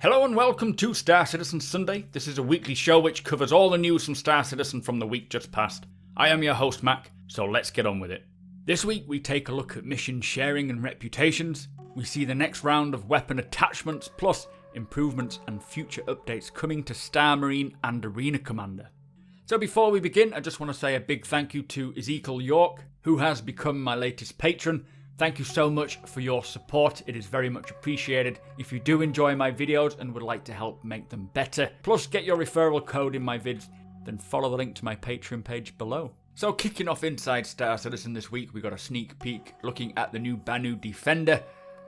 Hello and welcome to Star Citizen Sunday. This is a weekly show which covers all the news from Star Citizen from the week just past. I am your host Mac, so let's get on with it. This week we take a look at mission sharing and reputations. We see the next round of weapon attachments, plus improvements and future updates coming to Star Marine and Arena Commander. So before we begin, I just want to say a big thank you to Ezekiel York, who has become my latest patron. Thank you so much for your support, it is very much appreciated. If you do enjoy my videos and would like to help make them better, plus get your referral code in my vids, then follow the link to my Patreon page below. So kicking off inside Star Citizen this week, we got a sneak peek looking at the new Banu Defender.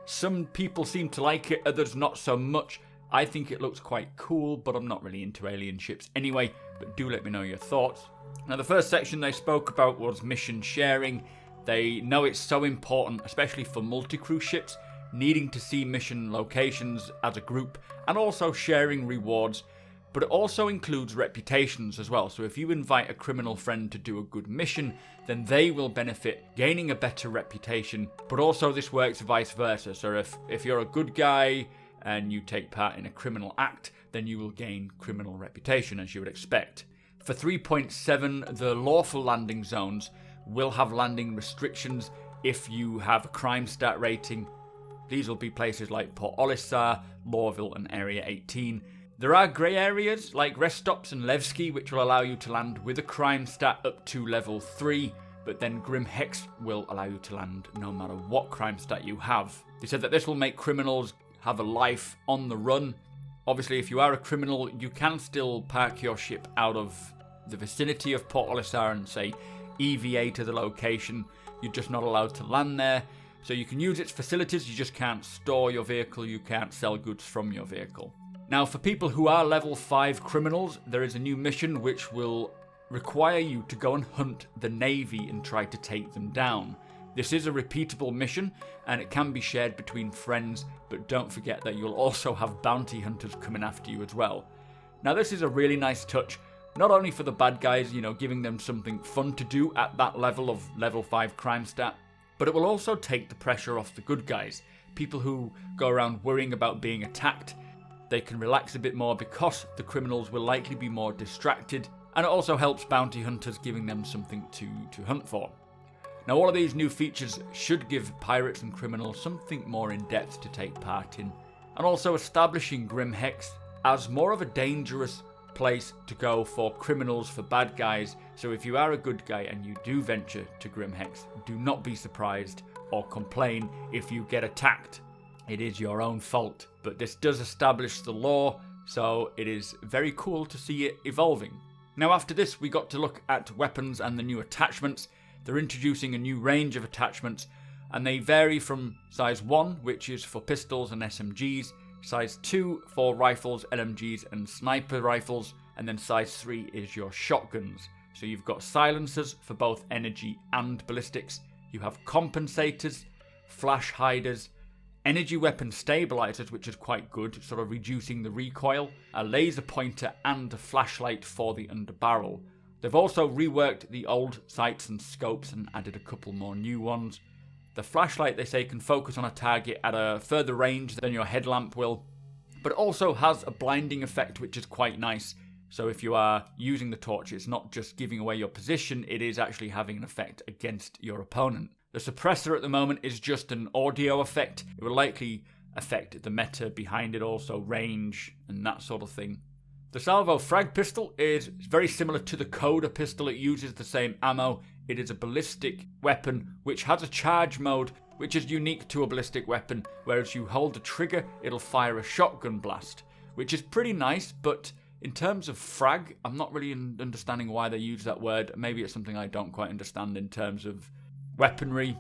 Some people seem to like it, others not so much. I think it looks quite cool, but I'm not really into alien ships anyway, but do let me know your thoughts. Now the first section they spoke about was mission sharing. They know it's so important, especially for multi-crew ships, needing to see mission locations as a group and also sharing rewards, but it also includes reputations as well. So if you invite a criminal friend to do a good mission, then they will benefit, gaining a better reputation, but also this works vice versa. So if you're a good guy and you take part in a criminal act, then you will gain criminal reputation as you would expect. For 3.7, the lawful landing zones will have landing restrictions if you have a crime stat rating. These will be places like Port Olisar, Lorville and Area 18. There are grey areas like rest stops and Levski which will allow you to land with a crime stat up to level 3, but then Grim Hex will allow you to land no matter what crime stat you have. They said that this will make criminals have a life on the run. Obviously if you are a criminal you can still park your ship out of the vicinity of Port Olisar and say EVA to the location. You're just not allowed to land there. So you can use its facilities, you just can't store your vehicle, you can't sell goods from your vehicle. Now for people who are level 5 criminals, there is a new mission which will require you to go and hunt the Navy and try to take them down. This is a repeatable mission and it can be shared between friends, but don't forget that you'll also have bounty hunters coming after you as well. Now this is a really nice touch. Not only for the bad guys, giving them something fun to do at that level of level 5 crime stat, but it will also take the pressure off the good guys. People who go around worrying about being attacked, they can relax a bit more because the criminals will likely be more distracted, and it also helps bounty hunters, giving them something to hunt for. Now all of these new features should give pirates and criminals something more in depth to take part in, and also establishing Grim Hex as more of a dangerous place to go for criminals, for bad guys. So if you are a good guy and you do venture to Grim Hex, do not be surprised or complain if you get attacked. It is your own fault, but this does establish the law, so it is very cool to see it evolving. Now after this we got to look at weapons and the new attachments. They're introducing a new range of attachments and they vary from size 1, which is for pistols and SMGs, size 2 for rifles, LMGs and sniper rifles, and then size 3 is your shotguns. So you've got silencers for both energy and ballistics, you have compensators, flash hiders, energy weapon stabilizers, which is quite good, sort of reducing the recoil, a laser pointer and a flashlight for the underbarrel. They've also reworked the old sights and scopes and added a couple more new ones. The flashlight, they say, can focus on a target at a further range than your headlamp will, but it also has a blinding effect which is quite nice. So if you are using the torch, it's not just giving away your position, it is actually having an effect against your opponent. The suppressor at the moment is just an audio effect. It will likely affect the meta behind it, also range and that sort of thing. The salvo frag pistol is very similar to the Coda pistol. It uses the same ammo. It is a ballistic weapon which has a charge mode which is unique to a ballistic weapon, whereas you hold the trigger it'll fire a shotgun blast, which is pretty nice, but in terms of frag, I'm not really understanding why they use that word. Maybe it's something I don't quite understand in terms of weaponry,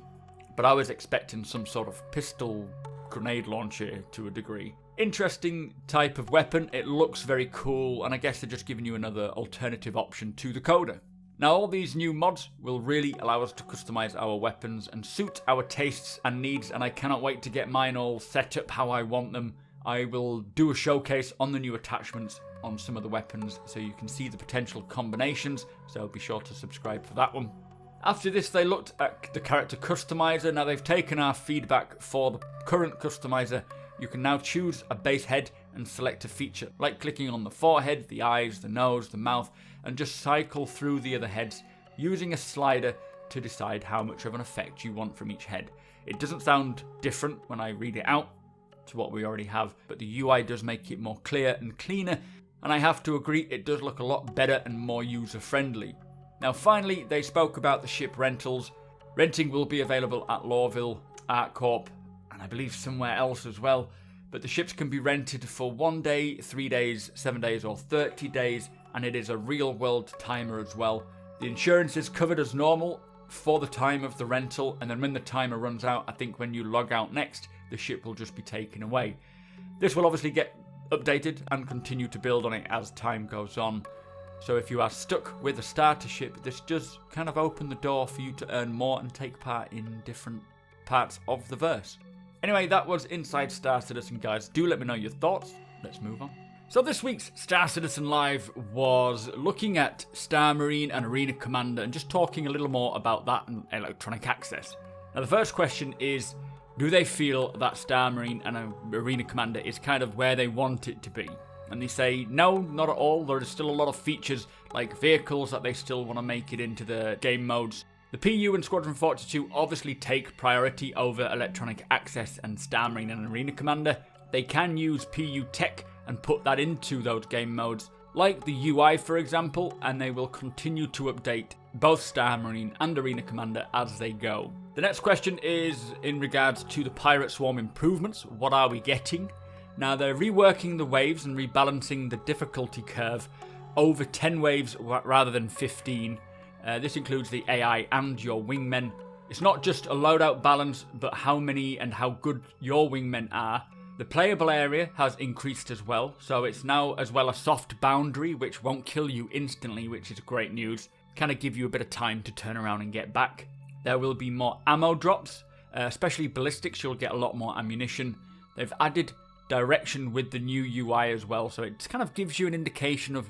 but I was expecting some sort of pistol grenade launcher to a degree. Interesting type of weapon, it looks very cool, and I guess they're just giving you another alternative option to the Coda. Now all these new mods will really allow us to customize our weapons and suit our tastes and needs, and I cannot wait to get mine all set up how I want them. I will do a showcase on the new attachments on some of the weapons so you can see the potential combinations, so be sure to subscribe for that one. After this, they looked at the character customizer. Now they've taken our feedback for the current customizer. You can now choose a base head and select a feature, like clicking on the forehead, the eyes, the nose, the mouth, and just cycle through the other heads using a slider to decide how much of an effect you want from each head. It doesn't sound different when I read it out to what we already have, but the UI does make it more clear and cleaner, and I have to agree it does look a lot better and more user-friendly. Now finally, they spoke about the ship rentals. Renting will be available at Lawville, ArtCorp, and I believe somewhere else as well, but the ships can be rented for 1 day, 3 days, 7 days or 30 days, and it is a real-world timer as well. The insurance is covered as normal for the time of the rental, and then when the timer runs out, I think when you log out next, the ship will just be taken away. This will obviously get updated and continue to build on it as time goes on. So if you are stuck with a starter ship, this does kind of open the door for you to earn more and take part in different parts of the verse. Anyway, that was Inside Star Citizen, guys. Do let me know your thoughts. Let's move on. So this week's Star Citizen Live was looking at Star Marine and Arena Commander and just talking a little more about that and electronic access. Now the first question is, do they feel that Star Marine and Arena Commander is kind of where they want it to be? And they say, no, not at all. There are still a lot of features like vehicles that they still want to make it into the game modes. The PU and Squadron 42 obviously take priority over electronic access and Star Marine and Arena Commander. They can use PU tech and put that into those game modes, like the UI for example, and they will continue to update both Star Marine and Arena Commander as they go. The next question is in regards to the Pirate Swarm improvements. What are we getting? Now they're reworking the waves and rebalancing the difficulty curve over 10 waves rather than 15. This includes the AI and your wingmen. It's not just a loadout balance, but how many and how good your wingmen are. The playable area has increased as well, so it's now as well a soft boundary which won't kill you instantly, which is great news. Kind of give you a bit of time to turn around and get back. There will be more ammo drops, especially ballistics. You'll get a lot more ammunition. They've added direction with the new UI as well, so it kind of gives you an indication of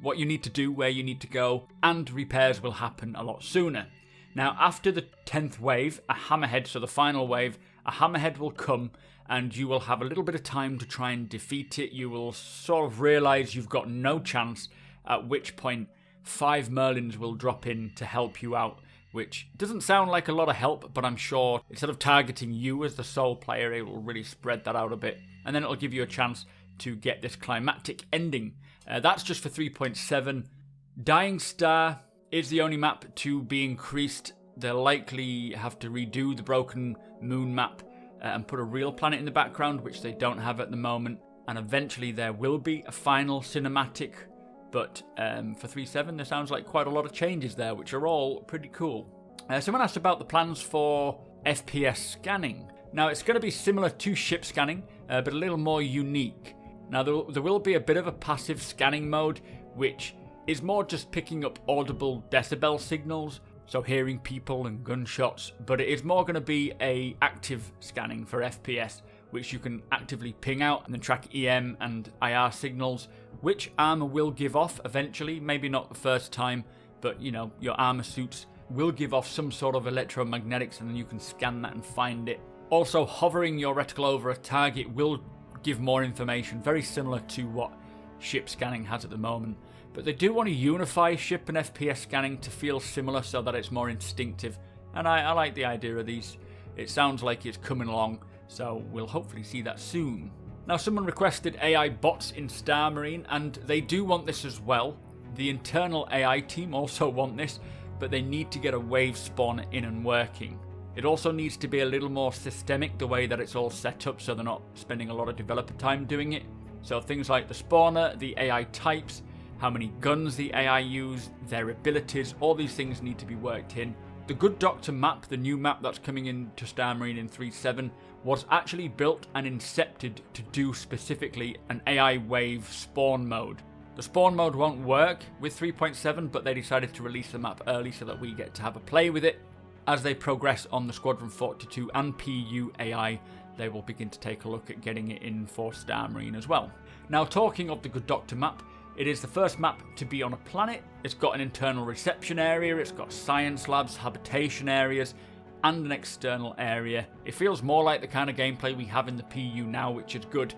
what you need to do, where you need to go, and repairs will happen a lot sooner. Now after the 10th wave, a hammerhead, so the final wave, a hammerhead will come and you will have a little bit of time to try and defeat it. You will sort of realise you've got no chance, at which point 5 Merlins will drop in to help you out, which doesn't sound like a lot of help, but I'm sure instead of targeting you as the sole player, it will really spread that out a bit. And then it'll give you a chance to get this climactic ending. That's just for 3.7. Dying Star is the only map to be increased. They'll likely have to redo the Broken Moon map and put a real planet in the background, which they don't have at the moment. And eventually there will be a final cinematic. But for 3.7, there sounds like quite a lot of changes there, which are all pretty cool. Someone asked about the plans for FPS scanning. Now, it's going to be similar to ship scanning, but a little more unique. Now, there will be a bit of a passive scanning mode, which is more just picking up audible decibel signals, so hearing people and gunshots, but it is more going to be a active scanning for FPS, which you can actively ping out and then track EM and IR signals, which armor will give off eventually, maybe not the first time, but you know, your armor suits will give off some sort of electromagnetics and then you can scan that and find it. Also, hovering your reticle over a target will give more information, very similar to what ship scanning has at the moment. But they do want to unify ship and FPS scanning to feel similar so that it's more instinctive. And I like the idea of these. It sounds like it's coming along, so we'll hopefully see that soon. Now, someone requested AI bots in Star Marine, and they do want this as well. The internal AI team also want this, but they need to get a wave spawner in and working. It also needs to be a little more systemic, the way that it's all set up, so they're not spending a lot of developer time doing it. So things like the spawner, the AI types, how many guns the AI use, their abilities, all these things need to be worked in. The Good Doctor map, the new map that's coming into Star Marine in 3.7, was actually built and incepted to do specifically an AI wave spawn mode. The spawn mode won't work with 3.7, but they decided to release the map early so that we get to have a play with it. As they progress on the Squadron 42 and PU AI, they will begin to take a look at getting it in for Star Marine as well. Now, talking of the Good Doctor map, it is the first map to be on a planet. It's got an internal reception area, it's got science labs, habitation areas, and an external area. It feels more like the kind of gameplay we have in the PU now, which is good.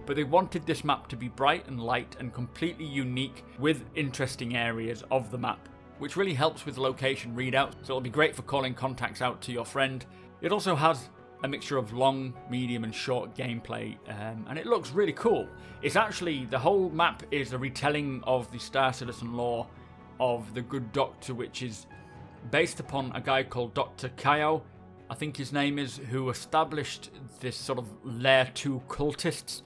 but they wanted this map to be bright and light and completely unique with interesting areas of the map, which really helps with location readout, so it'll be great for calling contacts out to your friend. It also has a mixture of long, medium and short gameplay, and it looks really cool. It's actually, the whole map is a retelling of the Star Citizen lore of the Good Doctor, which is based upon a guy called Dr. Kaio, I think his name is, who established this sort of Layer 2 cultists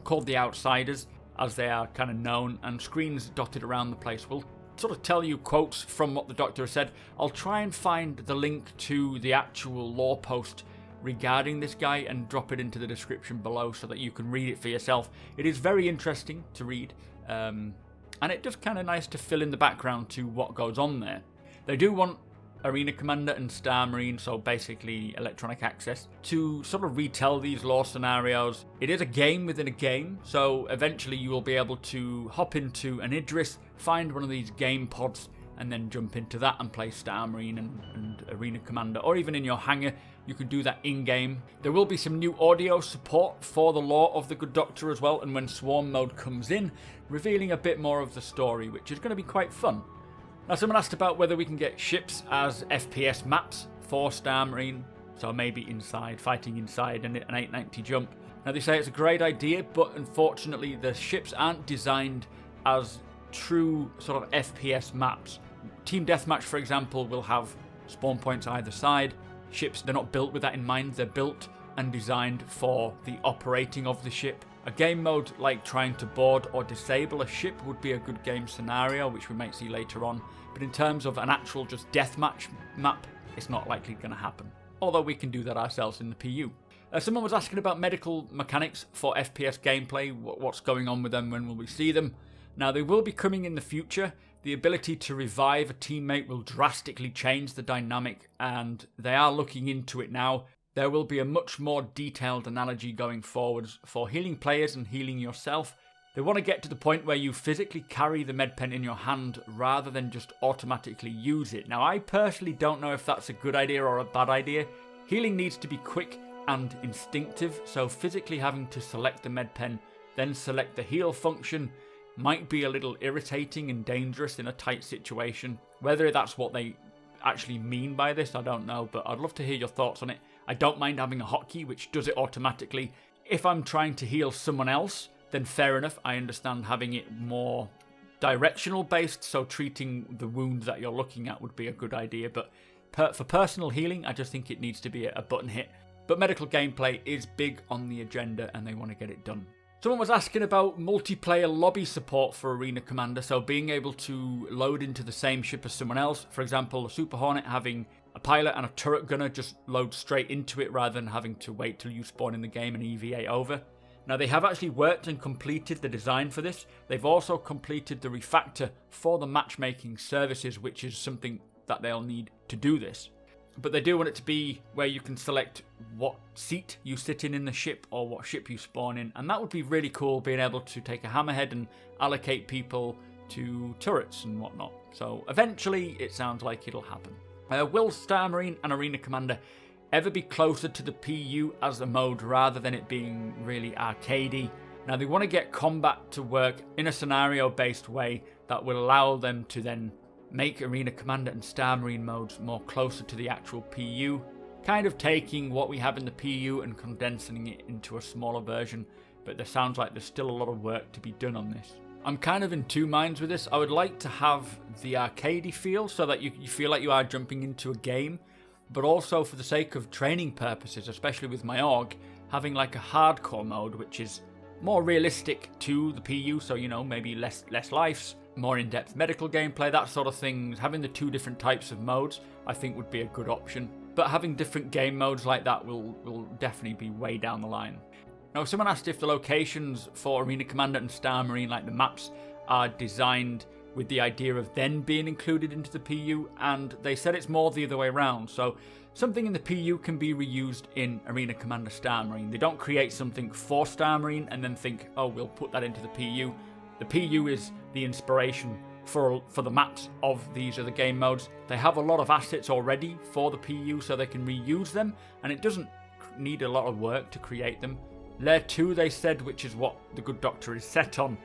called the Outsiders, as they are kind of known, and screens dotted around the place will sort of tell you quotes from what the Doctor has said. I'll try and find the link to the actual lore post regarding this guy and drop it into the description below so that you can read it for yourself. It is very interesting to read, and it just kind of nice to fill in the background to what goes on there. They do want Arena Commander and Star Marine, so basically electronic access, to sort of retell these lore scenarios. It is a game within a game, so eventually you will be able to hop into an Idris, find one of these game pods, and then jump into that and play Star Marine and Arena Commander, or even in your hangar, you can do that in-game. There will be some new audio support for the lore of the Good Doctor as well, and when Swarm mode comes in, revealing a bit more of the story, which is going to be quite fun. Now, someone asked about whether we can get ships as FPS maps for Star Marine, so maybe inside, fighting inside an 890 jump. Now, they say it's a great idea, but unfortunately the ships aren't designed as true sort of FPS maps. Team Deathmatch, for example, will have spawn points either side. Ships, they're not built with that in mind, they're built and designed for the operating of the ship. A game mode like trying to board or disable a ship would be a good game scenario, which we might see later on, but in terms of an actual just deathmatch map, it's not likely going to happen, although we can do that ourselves in the PU. Someone was asking about medical mechanics for FPS gameplay, what's going on with them, when will we see them? Now, they will be coming in the future. The ability to revive a teammate will drastically change the dynamic, and they are looking into it now. There will be a much more detailed analogy going forwards for healing players and healing yourself. They want to get to the point where you physically carry the med pen in your hand rather than just automatically use it. Now, I personally don't know if that's a good idea or a bad idea. Healing needs to be quick and instinctive, so physically having to select the med pen, then select the heal function, might be a little irritating and dangerous in a tight situation. Whether that's what they actually mean by this, I don't know, but I'd love to hear your thoughts on it. I don't mind having a hotkey which does it automatically. If I'm trying to heal someone else, then fair enough, I understand having it more directional based, so treating the wound that you're looking at would be a good idea, but for personal healing, I just think it needs to be a button hit. But medical gameplay is big on the agenda and they want to get it done. Someone was asking about multiplayer lobby support for Arena Commander, so being able to load into the same ship as someone else. For example, a Super Hornet having a pilot and a turret gunner just load straight into it rather than having to wait till you spawn in the game and EVA over. Now, they have actually worked and completed the design for this. They've also completed the refactor for the matchmaking services, which is something that they'll need to do this. But they do want it to be where you can select what seat you sit in the ship or what ship you spawn in. And that would be really cool, being able to take a hammerhead and allocate people to turrets and whatnot. So eventually it sounds like it'll happen. Will Star Marine and Arena Commander ever be closer to the PU as a mode rather than it being really arcadey? Now, they want to get combat to work in a scenario-based way that will allow them to then make Arena Commander and Star Marine modes more closer to the actual PU, kind of taking what we have in the PU and condensing it into a smaller version, but there sounds like there's still a lot of work to be done on this. I'm kind of in two minds with this. I would like to have the arcadey feel so that you feel like you are jumping into a game, but also for the sake of training purposes, especially with my org, having like a hardcore mode which is more realistic to the PU, so maybe less lives, more in-depth medical gameplay, that sort of thing. Having the two different types of modes I think would be a good option, but having different game modes like that will definitely be way down the line. Now, someone asked if the locations for Arena Commander and Star Marine, like the maps, are designed with the idea of then being included into the PU, and they said it's more the other way around. So something in the PU can be reused in Arena Commander Star Marine. They don't create something for Star Marine and then think, oh, we'll put that into the PU. The PU is the inspiration for the maps of these other game modes. They have a lot of assets already for the PU, so they can reuse them, and it doesn't need a lot of work to create them. Layer 2, they said, which is what the Good Doctor is set on,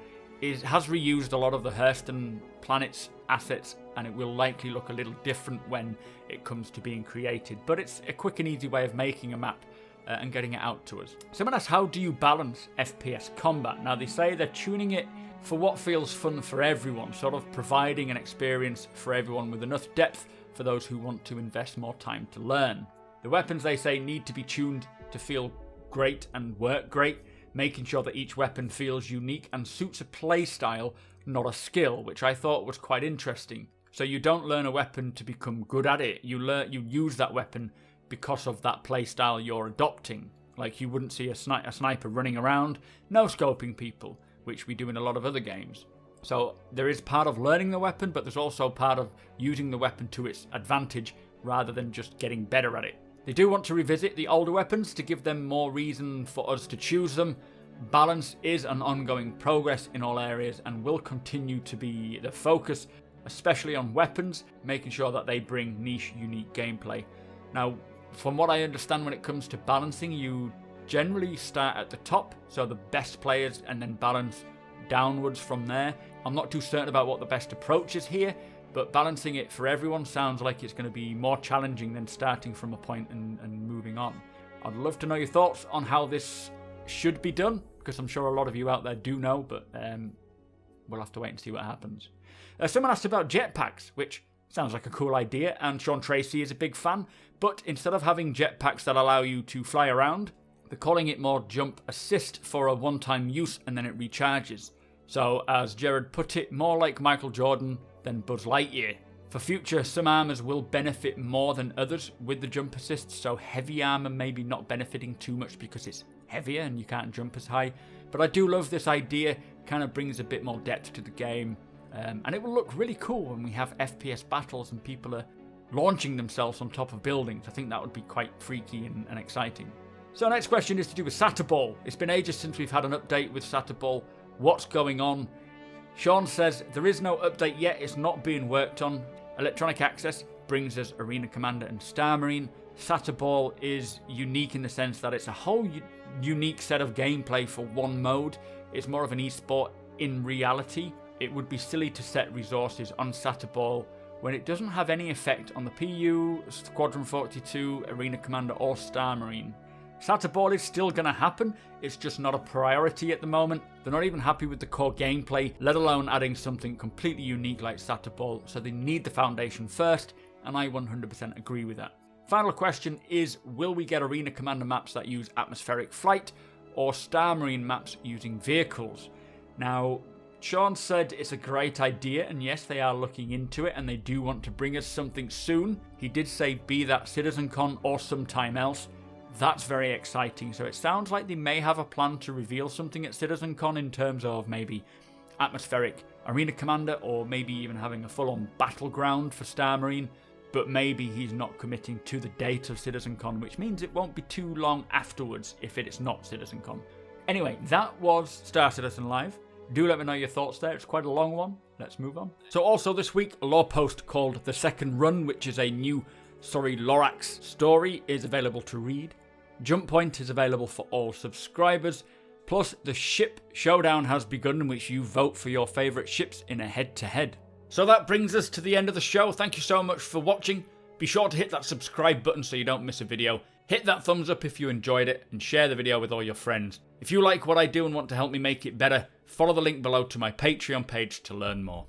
has reused a lot of the Hurston planet's assets, and it will likely look a little different when it comes to being created. But it's a quick and easy way of making a map and getting it out to us. Someone asked, how do you balance FPS combat? Now, they say they're tuning it for what feels fun for everyone, sort of providing an experience for everyone with enough depth for those who want to invest more time to learn. The weapons, they say, need to be tuned to feel great and work great, making sure that each weapon feels unique and suits a playstyle, not a skill, which I thought was quite interesting. So you don't learn a weapon to become good at it, you use that weapon because of that playstyle you're adopting. Like, you wouldn't see a sniper running around, no scoping people, which we do in a lot of other games. So there is part of learning the weapon, but there's also part of using the weapon to its advantage rather than just getting better at it. They do want to revisit the older weapons to give them more reason for us to choose them. Balance is an ongoing progress in all areas and will continue to be the focus, especially on weapons, making sure that they bring niche, unique gameplay. Now, from what I understand, when it comes to balancing, you generally start at the top, so the best players, and then balance downwards from there. I'm not too certain about what the best approach is here, but balancing it for everyone sounds like it's going to be more challenging than starting from a point and moving on. I'd love to know your thoughts on how this should be done, because I'm sure a lot of you out there do know, but we'll have to wait and see what happens. Someone asked about jetpacks, which sounds like a cool idea, and Sean Tracy is a big fan, but instead of having jetpacks that allow you to fly around, they're calling it more jump assist for a one-time use and then it recharges. So, as Jared put it, more like Michael Jordan than Buzz Lightyear. For future, some armors will benefit more than others with the jump assist, so heavy armor maybe not benefiting too much because it's heavier and you can't jump as high. But I do love this idea, kind of brings a bit more depth to the game, and it will look really cool when we have FPS battles and people are launching themselves on top of buildings. I think that would be quite freaky and exciting. So next question is to do with Satterball. It's been ages since we've had an update with Satterball. What's going on? Sean says there is no update yet, it's not being worked on. Electronic Access brings us Arena Commander and Star Marine. Satterball is unique in the sense that it's a whole unique set of gameplay for one mode. It's more of an esport in reality. It would be silly to set resources on Satterball when it doesn't have any effect on the PU, Squadron 42, Arena Commander or Star Marine. Satterball is still going to happen, it's just not a priority at the moment. They're not even happy with the core gameplay, let alone adding something completely unique like Satterball, so they need the foundation first, and I 100% agree with that. Final question is, will we get Arena Commander maps that use atmospheric flight, or Star Marine maps using vehicles? Now, Sean said it's a great idea, and yes, they are looking into it, and they do want to bring us something soon. He did say be that CitizenCon or sometime else. That's very exciting, so it sounds like they may have a plan to reveal something at CitizenCon in terms of maybe atmospheric Arena Commander, or maybe even having a full-on battleground for Star Marine, but maybe he's not committing to the date of CitizenCon, which means it won't be too long afterwards if it is not CitizenCon. Anyway, that was Star Citizen Live. Do let me know your thoughts there, it's quite a long one. Let's move on. So also this week, a lore post called The Second Run, which is a new Lorax story, is available to read. Jump Point is available for all subscribers, plus the ship showdown has begun in which you vote for your favourite ships in a head-to-head. So that brings us to the end of the show. Thank you so much for watching. Be sure to hit that subscribe button so you don't miss a video. Hit that thumbs up if you enjoyed it, and share the video with all your friends. If you like what I do and want to help me make it better, follow the link below to my Patreon page to learn more.